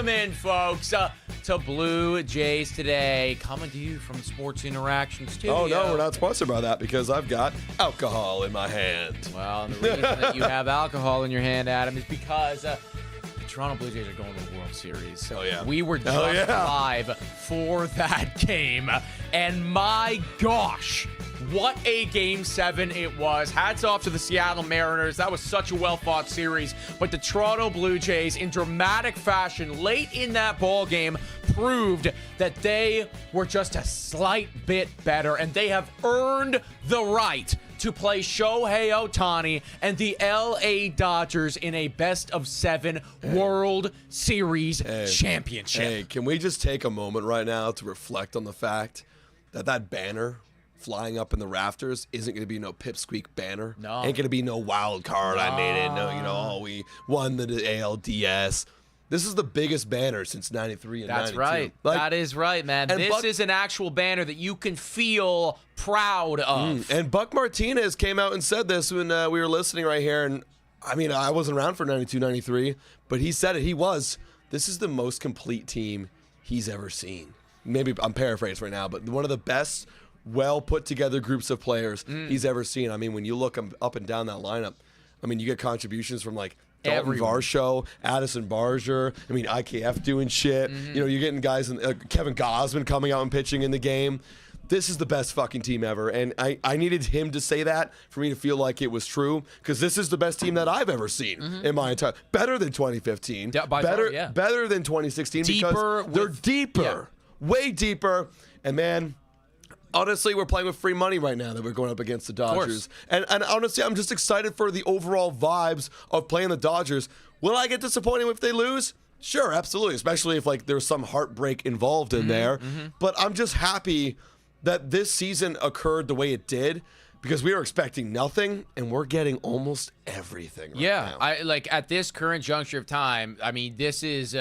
Welcome in, folks, to Blue Jays Today, coming to you from Sports Interaction Studio. Oh, no, we're not sponsored by that because I've got alcohol in my hand. Well, the reason that you have alcohol in your hand, Adam, is because the Toronto Blue Jays are going to the World Series. Oh, yeah. We were just live for that game, and my gosh, what a Game 7 it was. Hats off to the Seattle Mariners. That was such a well-fought series. But the Toronto Blue Jays, in dramatic fashion, late in that ball game, proved that they were just a slight bit better, and they have earned the right to play Shohei Ohtani and the LA Dodgers in a best-of-7 World Series championship. Hey, can we just take a moment right now to reflect on the fact that that banner flying up in the rafters isn't going to be no pipsqueak banner? No. Ain't going to be no wild card. I made it. No, we won the ALDS. This is the biggest banner since 93 and 92. That's right. That is right, man. This is an actual banner that you can feel proud of. And Buck Martinez came out and said this when we were listening right here. And I mean, I wasn't around for 92, 93, but he said it. This is the most complete team he's ever seen. Maybe I'm paraphrasing right now, but one of the best, well put together groups of players he's ever seen. I mean, when you look up and down that lineup, I mean, you get contributions from like Dalton Varsho, Addison Barger. I mean, IKF doing shit. You know, you're getting guys, Kevin Gosman coming out and pitching in the game. This is the best fucking team ever. And I needed him to say that for me to feel like it was true, because this is the best team that I've ever seen in my entire. Better than 2015. Yeah, better than 2016 because they're deeper. Way deeper. And man, honestly, we're playing with free money right now that we're going up against the Dodgers. And honestly, I'm just excited for the overall vibes of playing the Dodgers. Will I get disappointed if they lose? Sure, absolutely. Especially if like there's some heartbreak involved in there. But I'm just happy that this season occurred the way it did, because we were expecting nothing and we're getting almost everything right now. I like at this current juncture of time, I mean, this is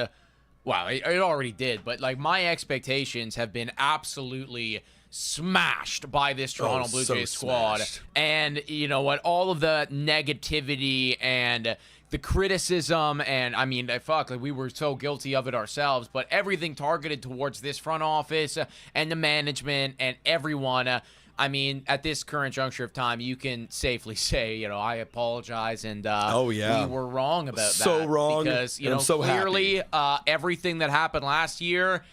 wow, it already did, but like my expectations have been absolutely smashed by this Toronto Blue Jays squad. Smashed. And you know what? All of the negativity and the criticism, and I mean, fuck, like we were so guilty of it ourselves, but everything targeted towards this front office and the management and everyone. I mean, at this current juncture of time, you can safely say, you know, I apologize, and we were wrong about that. So wrong, because you know, so clearly everything that happened last year,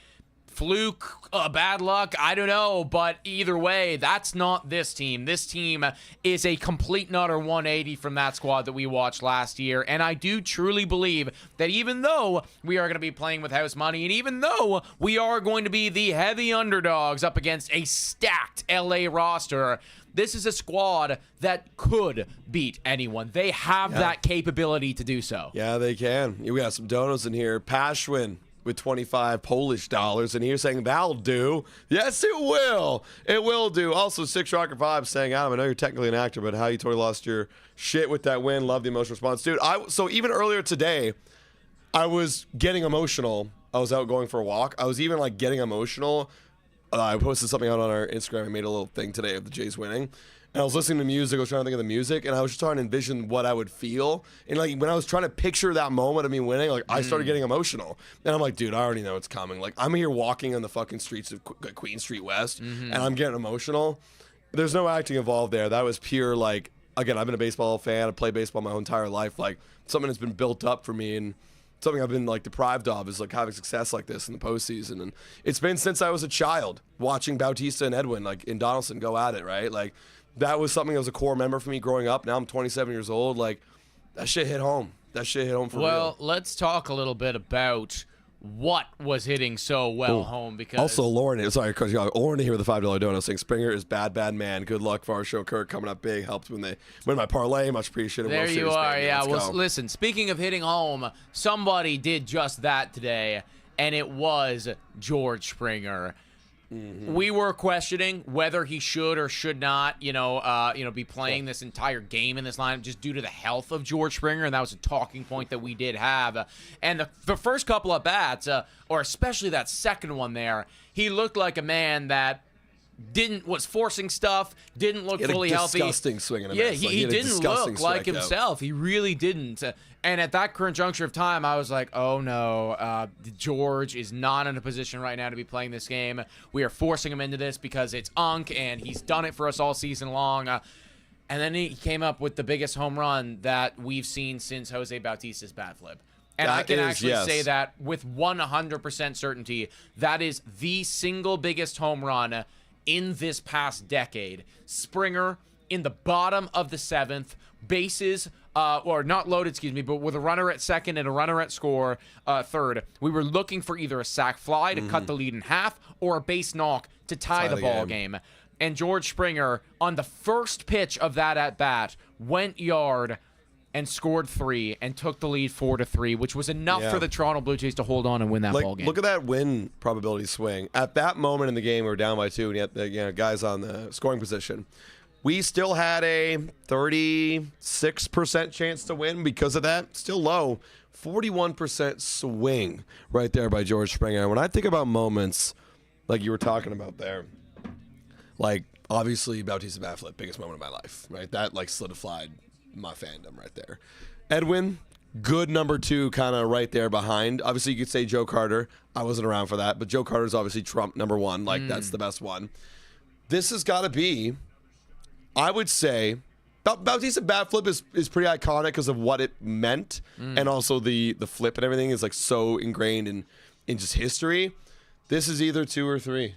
fluke, bad luck, I don't know, but either way, that's not this team. This team is a complete and utter 180 from that squad that we watched last year, and I do truly believe that even though we are going to be playing with house money, and even though we are going to be the heavy underdogs up against a stacked LA roster, this is a squad that could beat anyone. They have that capability to do so. Yeah, they can. We got some donuts in here. Pashwin with 25 Polish dollars, and he's saying that'll do. Yes, it will. It will do. Also, Six Rocker Vibe saying, Adam, I know you're technically an actor, but how you totally lost your shit with that win. Love the emotional response. Dude, so even earlier today, I was getting emotional. I was out going for a walk. I was even like getting emotional. I posted something out on our Instagram. I made a little thing today of the Jays winning. And I was listening to music. I was trying to think of the music, and I was just trying to envision what I would feel. And like when I was trying to picture that moment of me winning, like I started getting emotional. And I'm like, dude, I already know it's coming. Like I'm here walking on the fucking streets of Queen Street West, and I'm getting emotional. There's no acting involved there. That was pure like, again, I've been a baseball fan. I've played baseball my whole entire life. Like something that's been built up for me, and something I've been like deprived of is like having success like this in the postseason. And it's been since I was a child watching Bautista and Edwin like in Donaldson go at it, right? Like that was something that was a core member for me growing up. Now I'm 27 years old. Like that shit hit home. That shit hit home for real. Well, let's talk a little bit about what was hitting so well home, because also Lauren, because Lauren here with the $5 donut saying Springer is bad man. Good luck for our show. Kirk coming up big, helped when they win my parlay. Much appreciated. There you are. Baby. Yeah. Let's Well, go. listen. Speaking of hitting home, somebody did just that today, and it was George Springer. We were questioning whether he should or should not, be playing this entire game in this lineup just due to the health of George Springer, and that was a talking point that we did have. And the first couple of bats, or especially that second one there, he looked like a man that was forcing stuff, didn't look fully healthy. Disgusting swing and a Yeah, miss. he didn't look like strikeout. himself. He really didn't. And at that current juncture of time, I was like, oh no, George is not in a position right now to be playing this game. We are forcing him into this because it's Unk, and he's done it for us all season long. And then he came up with the biggest home run that we've seen since Jose Bautista's bat flip. And I can actually say that with 100% certainty, that is the single biggest home run in this past decade. Springer in the bottom of the 7th, bases, or not loaded, excuse me, but with a runner at second and a runner at third. We were looking for either a sac fly to cut the lead in half or a base knock to tie the ball game. And George Springer, on the first pitch of that at-bat, went yard and scored 3 and took the lead 4-3, which was enough for the Toronto Blue Jays to hold on and win that ball game. Look at that win probability swing. At that moment in the game, we were down by 2, and you had guys on the scoring position. We still had a 36% chance to win because of that. Still low. 41% swing right there by George Springer. When I think about moments like you were talking about there, like obviously Bautista bat flip, biggest moment of my life, right? That like solidified my fandom right there. Edwin, good number 2, kind of right there behind. Obviously, you could say Joe Carter. I wasn't around for that, but Joe Carter's obviously Trump number 1. Like, that's the best one. This has got to be, I would say, Bautista bat flip is pretty iconic because of what it meant, and also the flip and everything is like so ingrained in just history. This is either 2 or 3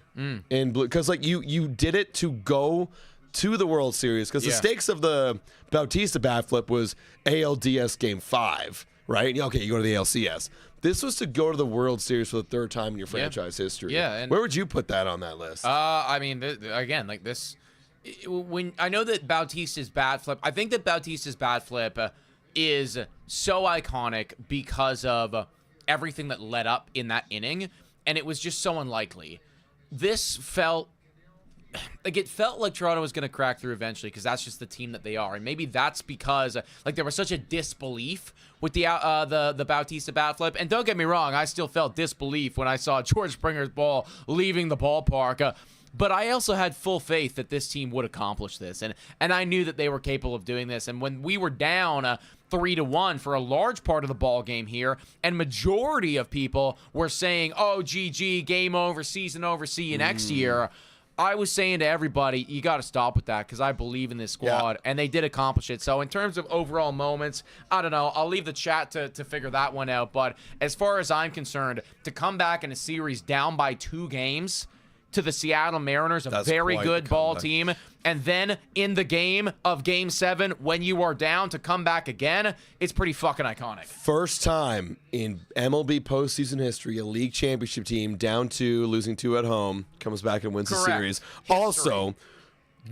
in blue, because like you did it to go to the World Series, because the stakes of the Bautista bat flip was ALDS Game 5, right? Okay, you go to the ALCS. This was to go to the World Series for the 3rd time in your franchise history. Yeah, and where would you put that on that list? I mean, again, like this, when I know that Bautista's bat flip, I think that Bautista's bat flip is so iconic because of everything that led up in that inning, and it was just so unlikely. This felt like Toronto was going to crack through eventually, because that's just the team that they are. And maybe that's because like there was such a disbelief with the Bautista bat flip. And don't get me wrong, I still felt disbelief when I saw George Springer's ball leaving the ballpark. But I also had full faith that this team would accomplish this. And I knew that they were capable of doing this. And when we were down 3-1 for a large part of the ball game here, and majority of people were saying, oh, GG, game over, season over, see you next year, I was saying to everybody, you got to stop with that, because I believe in this squad, and they did accomplish it. So in terms of overall moments, I don't know. I'll leave the chat to figure that one out. But as far as I'm concerned, to come back in a series down by 2 games to the Seattle Mariners, a very good ball team, and then in the game of Game 7, when you are down, to come back again, it's pretty fucking iconic. First time in MLB postseason history, a league championship team down 2, losing 2 at home, comes back and wins the series. History. Also,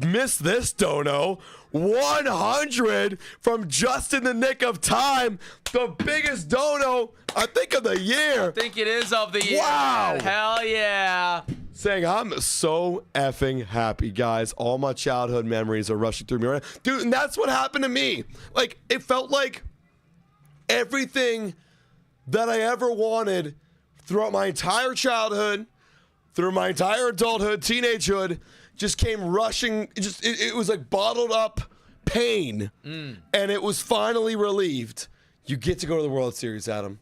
miss this, Dono. 100 from just in the nick of time. The biggest dono, I think, of the year. I think it is of the year. Wow. Man. Hell yeah. Saying, I'm so effing happy, guys. All my childhood memories are rushing through me right now. Dude, and that's what happened to me. Like, it felt like everything that I ever wanted throughout my entire childhood, through my entire adulthood, teenagehood, just came rushing. It was like bottled up pain, and it was finally relieved. You get to go to the World Series, Adam.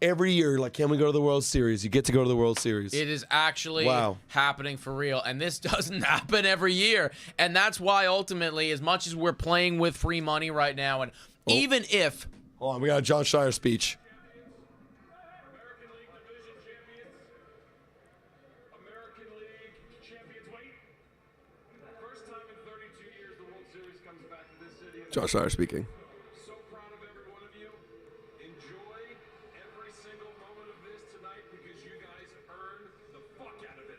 Every year, like, can we go to the World Series? You get to go to the World Series. It is actually happening for real, and this doesn't happen every year. And that's why, ultimately, as much as we're playing with free money right now, and even if... Hold on, we got a John Shire speech. American League Division champions. American League champions. Wait. First time in 32 years the World Series comes back to this city. John Shire speaking. So proud of every one of you. Enjoy every single moment of this tonight because you guys earned the fuck out of it.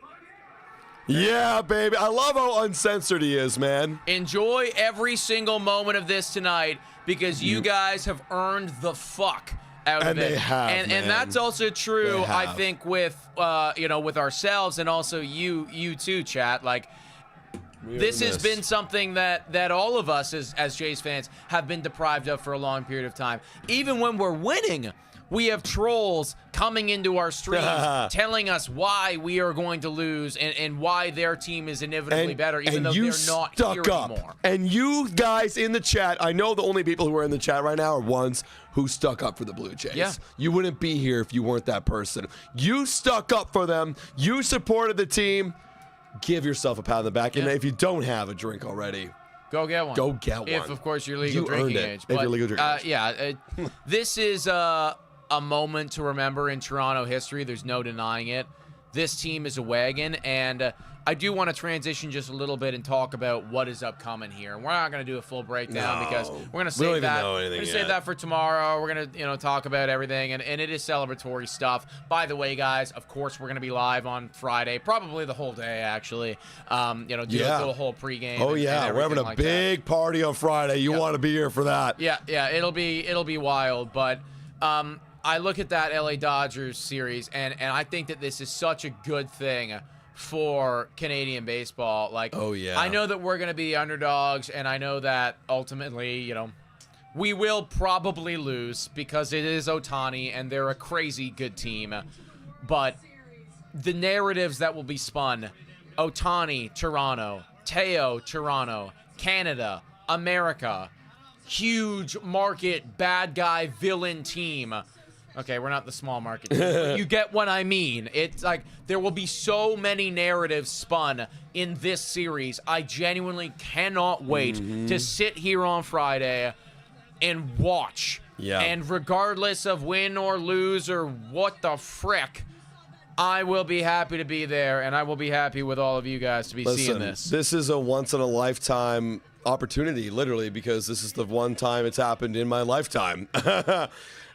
Yeah, baby. I love how uncensored he is, man. Enjoy every single moment of this tonight because you guys have earned the fuck out of it. And they have, and that's also true, I think, with with ourselves and also you too, chat. Like, this has been something that all of us as Jays fans have been deprived of for a long period of time. Even when we're winning, We have trolls coming into our streams telling us why we are going to lose and why their team is inevitably better, even though they're not here anymore. And you guys in the chat, I know the only people who are in the chat right now are ones who stuck up for the Blue Jays. Yeah. You wouldn't be here if you weren't that person. You stuck up for them. You supported the team. Give yourself a pat on the back. And if you don't have a drink already, go get one. Go get one. If, of course, you're legal drinking age. If you're legal drinking age. Yeah, this is a moment to remember in Toronto history. There's no denying it. This team is a wagon, and I do want to transition just a little bit and talk about what is upcoming here. We're not going to do a full breakdown because we're going to save that. We're going to save that for tomorrow. We're going to talk about everything, and it is celebratory stuff. By the way, guys, of course we're going to be live on Friday, probably the whole day actually. Do a whole pregame. Oh and we're having a big party on Friday. You want to be here for that? Yeah, it'll be wild, but. I look at that LA Dodgers series, and I think that this is such a good thing for Canadian baseball. Like, I know that we're going to be underdogs, and I know that ultimately, we will probably lose because it is Ohtani, and they're a crazy good team. But the narratives that will be spun, Ohtani, Toronto, Teo, Toronto, Canada, America, huge market, bad guy, villain team. Okay, we're not the small market team, but you get what I mean. It's like there will be so many narratives spun in this series. I genuinely cannot wait to sit here on Friday and watch. Yeah. And regardless of win or lose or what the frick, I will be happy to be there, and I will be happy with all of you guys to be seeing this. This is a once-in-a-lifetime opportunity, literally, because this is the one time it's happened in my lifetime.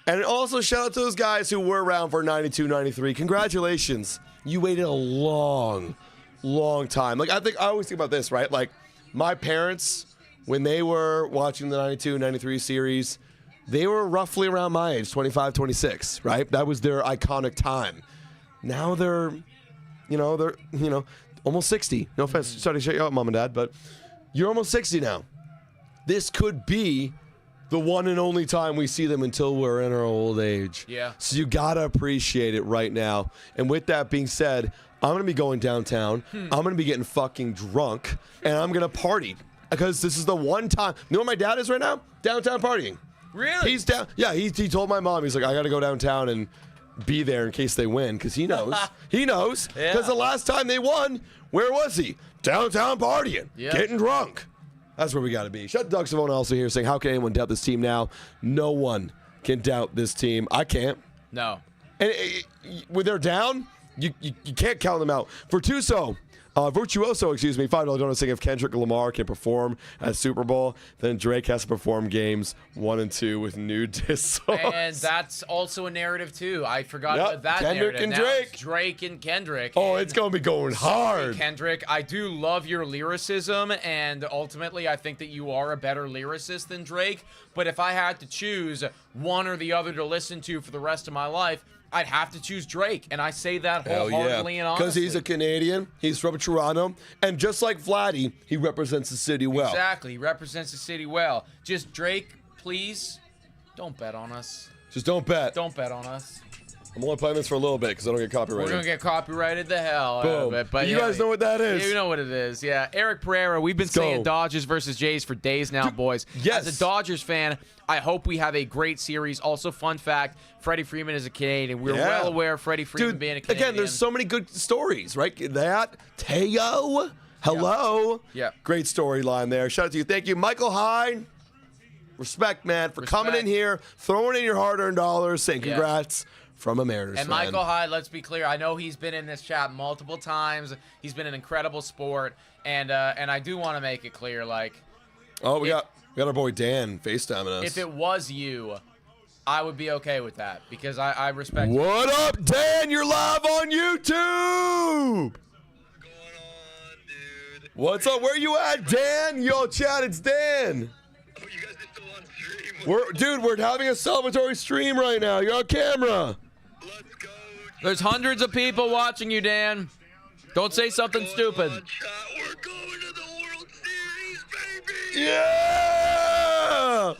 And also, shout out to those guys who were around for 92, 93. Congratulations. You waited a long, long time. Like, I always think about this, right? Like, my parents, when they were watching the 92, 93 series, they were roughly around my age, 25, 26, right? That was their iconic time. Now they're almost 60. No offense. Sorry to shut you out, Mom and Dad, but you're almost 60 now. This could be the one and only time we see them until we're in our old age. Yeah. So you got to appreciate it right now. And with that being said, I'm going to be going downtown. I'm going to be getting fucking drunk. And I'm going to party. Because this is the one time. You know what my dad is right now? Downtown partying. Really? He's down. Yeah, he told my mom, he's like, I got to go downtown and be there in case they win. Because he knows. He knows. Because the last time they won, where was he? Downtown partying. Getting drunk. That's where we got to be. Shut Doug Savona also here saying, how can anyone doubt this team now? No one can doubt this team. I can't. No. And when they're down, you can't count them out. For Tuso, Virtuoso, $5 donut saying if Kendrick Lamar can perform at Super Bowl, then Drake has to perform games 1 and 2 with new diss songs. And that's also a narrative too. I forgot about that Kendrick narrative. and now Drake. It's Drake and Kendrick. Oh, it's going to be going hard. Kendrick, I do love your lyricism, and ultimately I think that you are a better lyricist than Drake. But if I had to choose one or the other to listen to for the rest of my life, I'd have to choose Drake, and I say that wholeheartedly and honestly. Because he's a Canadian, he's from Toronto, and just like Vladdy, he represents the city well. Exactly, he represents the city well. Just Drake, please, don't bet on us. Just don't bet. Don't bet on us. I'm only playing this for a little bit because I don't get copyrighted. We're going to get copyrighted the hell out of it. But you guys know what that is. You know what it is, yeah. Eric Pereira, we've been saying Dodgers versus Jays for days now, boys. Yes. As a Dodgers fan, I hope we have a great series. Also, fun fact, Freddie Freeman is a Canadian. We're well aware of Freddie Freeman being a Canadian. Again, there's so many good stories, right? That, Teo, hello. Yeah. Great storyline there. Shout out to you. Thank you. Michael Hyde, respect, man, for coming in here, throwing in your hard-earned dollars, saying congrats. From a Mariners and fan. Michael Hyde, let's be clear. I know he's been in this chat multiple times. He's been an incredible sport, and I do want to make it clear, like. Oh, we got our boy Dan FaceTiming us. If it was you, I would be okay with that because I respect. What up, Dan? You're live on YouTube. What's going on, dude? What's up? Where you at, Dan? Yo, chat, it's Dan. Oh, you guys are still on stream. We're having a celebratory stream right now. You're on camera. Let's go. There's hundreds of people watching you, Dan. Don't say something stupid. Chat. We're going to the World Series, baby. Yeah!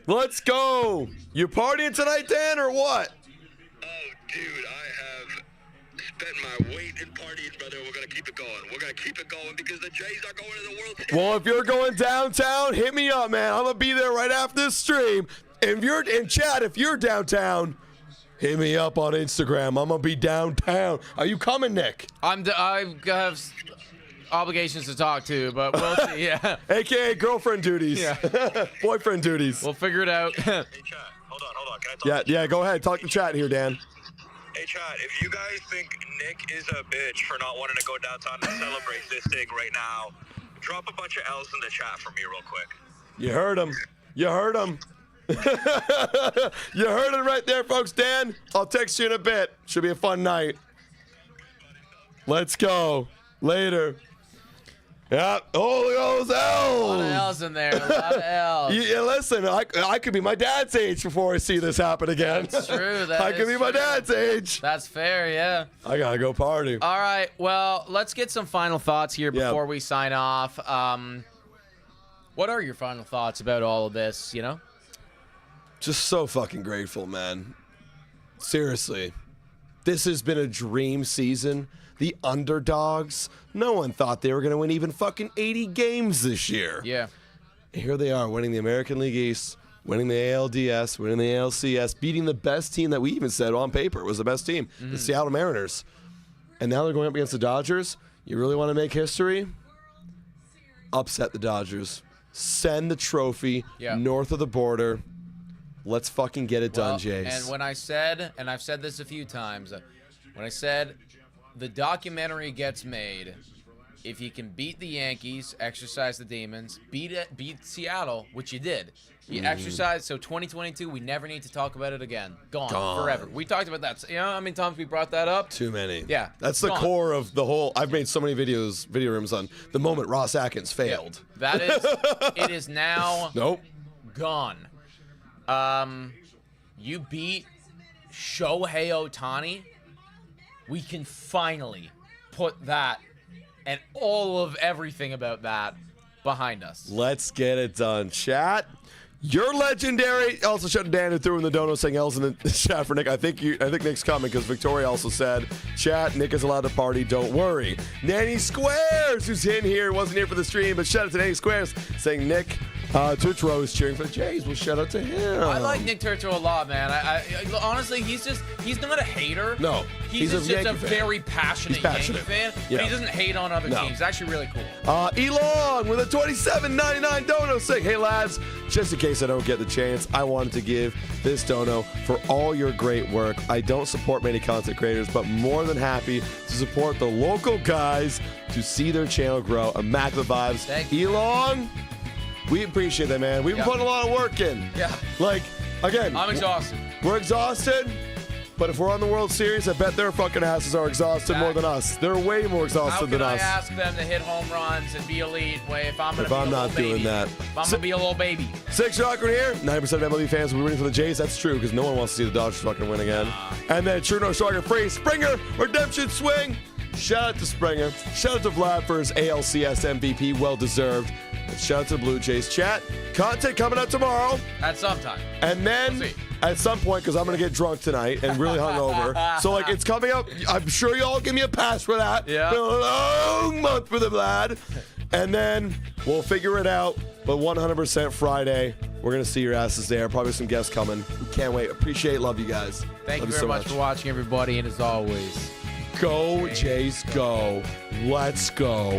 Let's go. You partying tonight, Dan, or what? Oh, dude, I have spent my weight in parties, brother. We're going to keep it going. We're going to keep it going because the Jays are going to the World Series. Well, if you're going downtown, hit me up, man. I'm gonna be there right after this stream. If you're in chat, if you're downtown, hit me up on Instagram. I'm gonna be downtown. Are you coming, Nick? I have obligations to talk to, but we'll see. Yeah, AKA girlfriend duties. Yeah. Boyfriend duties. we'll figure it out. Hey, chat. Hold on. Can I talk? Yeah. Go ahead. Talk to chat here, Dan. Hey, chat. If you guys think Nick is a bitch for not wanting to go downtown and celebrate this thing right now, drop a bunch of L's in the chat for me real quick. You heard him. You heard him. You heard it right there, folks. Dan, I'll text you in a bit. Should be a fun night. Let's go. Later. Yeah. Oh, look at all those A lot of L's. L's in there. A lot of L's. Yeah, listen, I could be my dad's age before I see this happen again. That's true. I could be my dad's age. That's fair, yeah. I gotta go party. All right, well, let's get some final thoughts here Yeah. before we sign off. What are your final thoughts about all of this, you know? Just so fucking grateful, man. Seriously. This has been a dream season. The underdogs, no one thought they were going to win even fucking 80 games this year. Yeah. Here they are, winning the American League East, winning the ALDS, winning the ALCS, beating the best team that we even said on paper was the best team, the Seattle Mariners. And now they're going up against the Dodgers. You really want to make history? Upset the Dodgers. Send the trophy north of the border. Let's fucking get it done, Jays. And when I said, and I've said this a few times, when I said the documentary gets made, if you can beat the Yankees, exercise the demons, beat Seattle, which you did. You exercised, so 2022, we never need to talk about it again. Gone. Forever. We talked about that. You know how many times we brought that up? Too many. Yeah. That's the core of the whole. I've made so many video rooms on the moment Ross Atkins failed. That is, it is now gone. You beat Shohei Ohtani. We can finally put that and all of everything about that behind us. Let's get it done, chat. You're legendary. Also, shut Dan who threw in the dono saying L's in the chat for Nick. I think Nick's coming because Victoria also said, chat, Nick is allowed to party, don't worry. Nanny Squares, who's in here, wasn't here for the stream, but shout out to Nanny Squares saying Nick Tutro is cheering for the Jays. Well, shout out to him. I like Nick Turturro a lot, man. I honestly, he's not a hater. No, he's just Yankee a fan. very passionate Yankee fan, but he doesn't hate on other teams. It's actually really cool. Elon with a $27.99 dono saying, hey lads, just in case I don't get the chance, I wanted to give this dono for all your great work. I don't support many content creators, but more than happy to support the local guys to see their channel grow. Immaculate vibes. Thank you. Elon, we appreciate that, man. We've been putting a lot of work in. Yeah. Like, again, I'm exhausted. we're exhausted. But if we're on the World Series, I bet their fucking asses are exhausted more than us. They're way more exhausted than us. How can I ask them to hit home runs and be elite if I'm If I'm not doing that. If I'm going to be a little baby. Six Rocker here. 90% of MLB fans will be rooting for the Jays. That's true because no one wants to see the Dodgers fucking win again. And then True No Striker Free Springer Redemption Swing. Shout out to Springer. Shout out to Vlad for his ALCS MVP. Well deserved. And shout out to the Blue Jays. Chat. Content coming up tomorrow. At some time. And then We'll see. at some point, because I'm going to get drunk tonight and really hungover. So, like, it's coming up. I'm sure you all give me a pass for that. Yeah. Been a long month for the Vlad. And then we'll figure it out. But 100% Friday, we're going to see your asses there. Probably some guests coming. We can't wait. Appreciate, love you guys. Thank Love you very so much for watching, everybody. And as always, Go, Jays, go. Let's go.